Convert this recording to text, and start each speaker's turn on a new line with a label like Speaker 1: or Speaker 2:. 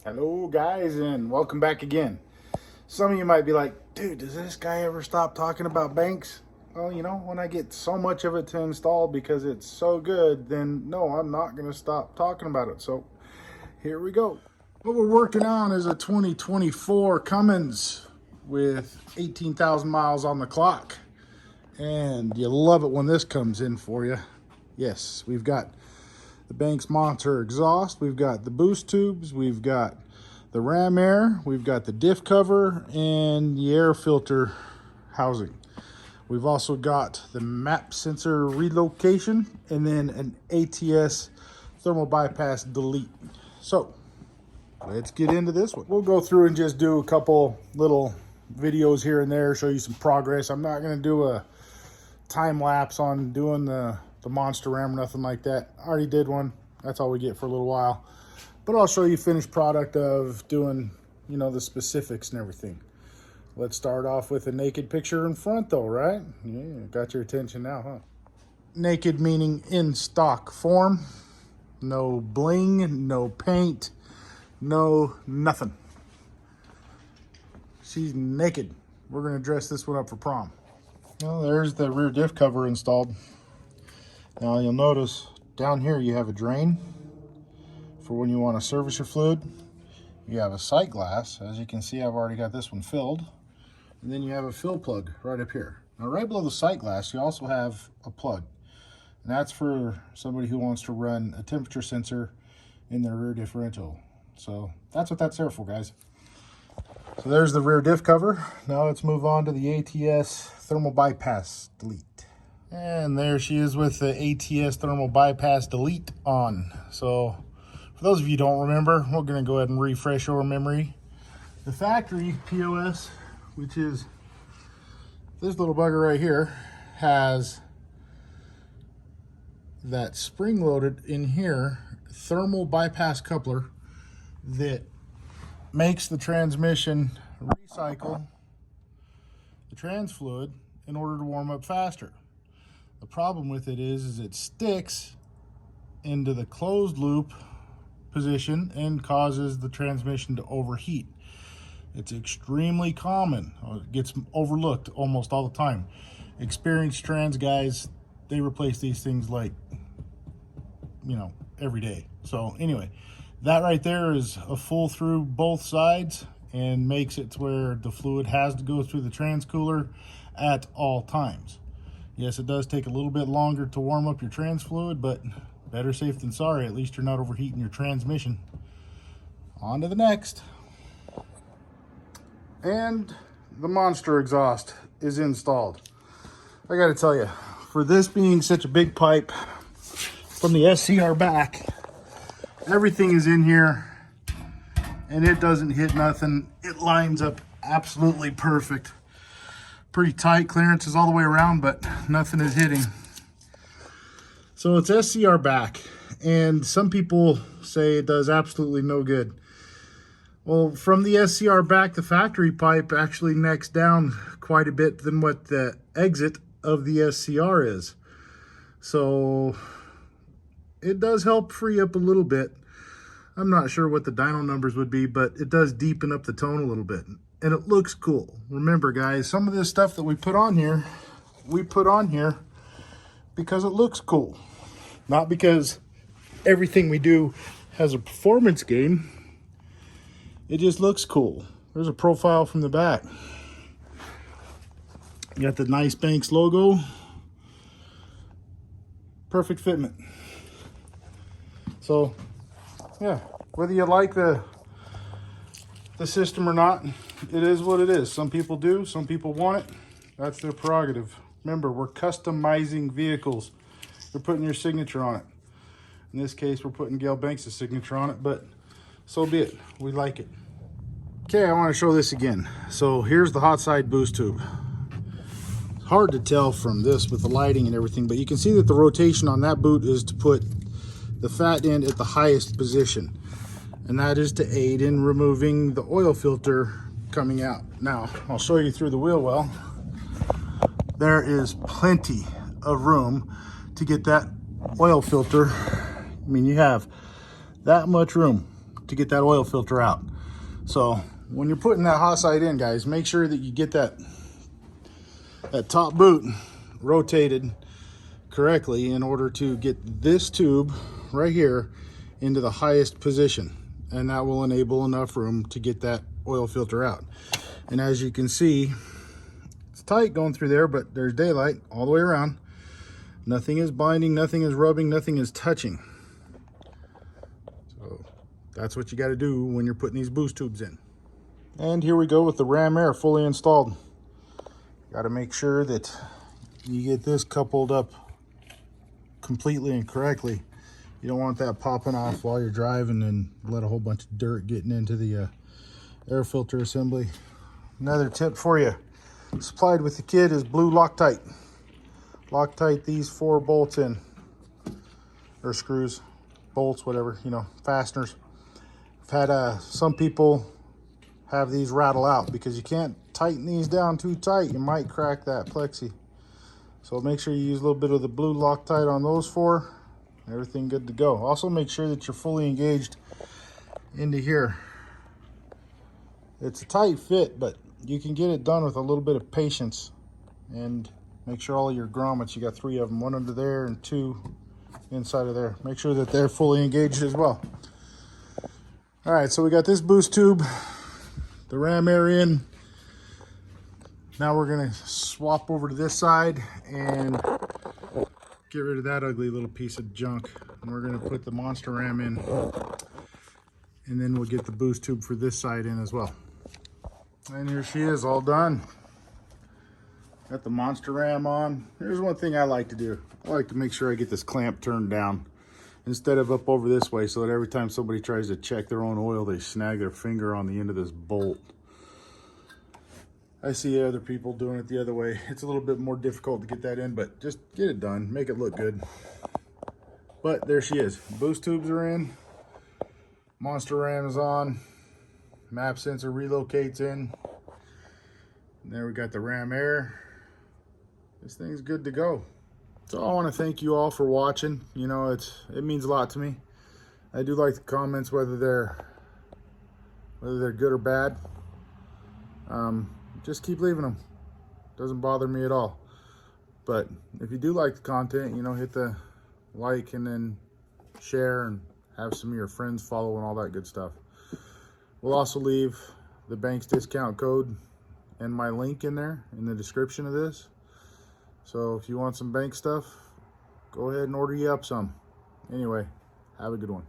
Speaker 1: Hello guys, and welcome back again. Some of you might be like, dude, does this guy ever stop talking about banks? Well, you know, when I get so much of it to install because it's so good, then no, I'm not going to stop talking about it. So here we go. What we're working on is a 2024 Cummins with 18,000 miles on the clock. And you love it when this comes in for you. Yes, we've got the Banks Monster exhaust, we've got the boost tubes, we've got the ram air, we've got the diff cover, and the air filter housing. We've also got the map sensor relocation, and then an ATS thermal bypass delete. So let's get into this one. We'll go through and just do a couple little videos here and there, show you some progress. I'm not going to do a time lapse on doing the monster ram or nothing like that. I already did one. That's all we get for a little while. But I'll show you finished product of doing, you know, the specifics and everything. Let's start off with a naked picture in front though, right? Yeah, got your attention now, huh? Naked meaning in stock form. No bling, no paint, no nothing. She's naked. We're gonna dress this one up for prom. Well, there's the rear diff cover installed. Now you'll notice down here you have a drain for when you want to service your fluid. You have a sight glass. As you can see, I've already got this one filled. And then you have a fill plug right up here. Now right below the sight glass, you also have a plug. And that's for somebody who wants to run a temperature sensor in their rear differential. So that's what that's there for, guys. So there's the rear diff cover. Now let's move on to the ATS thermal bypass delete. And there she is with the ATS thermal bypass delete on. So for those of you who don't remember, we're going to go ahead and refresh our memory. The factory POS, which is this little bugger right here, has that spring-loaded in here thermal bypass coupler that makes the transmission recycle the trans fluid in order to warm up faster. The problem with it is it sticks into the closed loop position and causes the transmission to overheat. It's extremely common. It gets overlooked almost all the time. Experienced trans guys, they replace these things like, you know, every day. So anyway, that right there is a full through both sides and makes it to where the fluid has to go through the trans cooler at all times. Yes, it does take a little bit longer to warm up your trans fluid, but better safe than sorry. At least you're not overheating your transmission. On to the next. And the monster exhaust is installed. I gotta tell you, for this being such a big pipe from the SCR back, everything is in here and it doesn't hit nothing. It lines up absolutely perfect. Pretty tight clearances all the way around, but nothing is hitting. So it's SCR back, and some people say it does absolutely no good. Well, from the SCR back, the factory pipe actually necks down quite a bit than what the exit of the SCR is. So it does help free up a little bit. I'm not sure what the dyno numbers would be, but it does deepen up the tone a little bit. And it looks cool. Remember, guys, some of this stuff that we put on here because it looks cool. Not because everything we do has a performance gain. It just looks cool. There's a profile from the back. You got the nice Banks logo. Perfect fitment. So, yeah, whether you like the system or not, it is what it is. Some people do, some people want it. That's their prerogative. Remember, we're customizing vehicles. We're putting your signature on it. In this case, we're putting Gail Banks' signature on it, but so be it. We like it. Okay, I want to show this again. So here's the hot side boost tube. It's hard to tell from this with the lighting and everything, but you can see that the rotation on that boot is to put the fat end at the highest position. And that is to aid in removing the oil filter coming out. Now, I'll show you through the wheel well. There is plenty of room to get that oil filter. I mean, you have that much room to get that oil filter out. So when you're putting that hot side in, guys, make sure that you get that top boot rotated correctly in order to get this tube right here into the highest position, and that will enable enough room to get that oil filter out. And as you can see, it's tight going through there, but there's daylight all the way around. Nothing is binding, nothing is rubbing, nothing is touching. So that's what you got to do when you're putting these boost tubes in. And here we go with the ram air fully installed. Got to make sure that you get this coupled up completely and correctly. You don't want that popping off while you're driving and let a whole bunch of dirt getting into the air filter assembly. Another tip for you, supplied with the kit, is blue Loctite. Loctite these 4 bolts in, or screws, bolts, whatever, you know, fasteners. I've had some people have these rattle out because you can't tighten these down too tight. You might crack that plexi. So make sure you use a little bit of the blue Loctite on those 4. Everything good to go. Also make sure that you're fully engaged into here. It's a tight fit, but you can get it done with a little bit of patience. And make sure all your grommets, you got 3 of them, 1 under there and 2 inside of there. Make sure that they're fully engaged as well. All right, so we got this boost tube, the ram air in. Now we're gonna swap over to this side and get rid of that ugly little piece of junk. And we're gonna put the monster ram in, and then we'll get the boost tube for this side in as well. And here she is, all done. Got the monster ram on. Here's one thing I like to do. I like to make sure I get this clamp turned down instead of up over this way, so that every time somebody tries to check their own oil, they snag their finger on the end of this bolt. I see other people doing it the other way. It's a little bit more difficult to get that in, but just get it done, make it look good. But there she is. Boost tubes are in, monster ram is on, map sensor relocates in. And there we got the ram air. This thing's good to go. So I want to thank you all for watching. You know, it means a lot to me. I do like the comments, whether they're good or bad. Just keep leaving them. Doesn't bother me at all. But if you do like the content, you know, hit the like and then share and have some of your friends follow and all that good stuff. We'll also leave the bank's discount code and my link in there in the description of this. So if you want some bank stuff, go ahead and order you up some. Anyway, have a good one.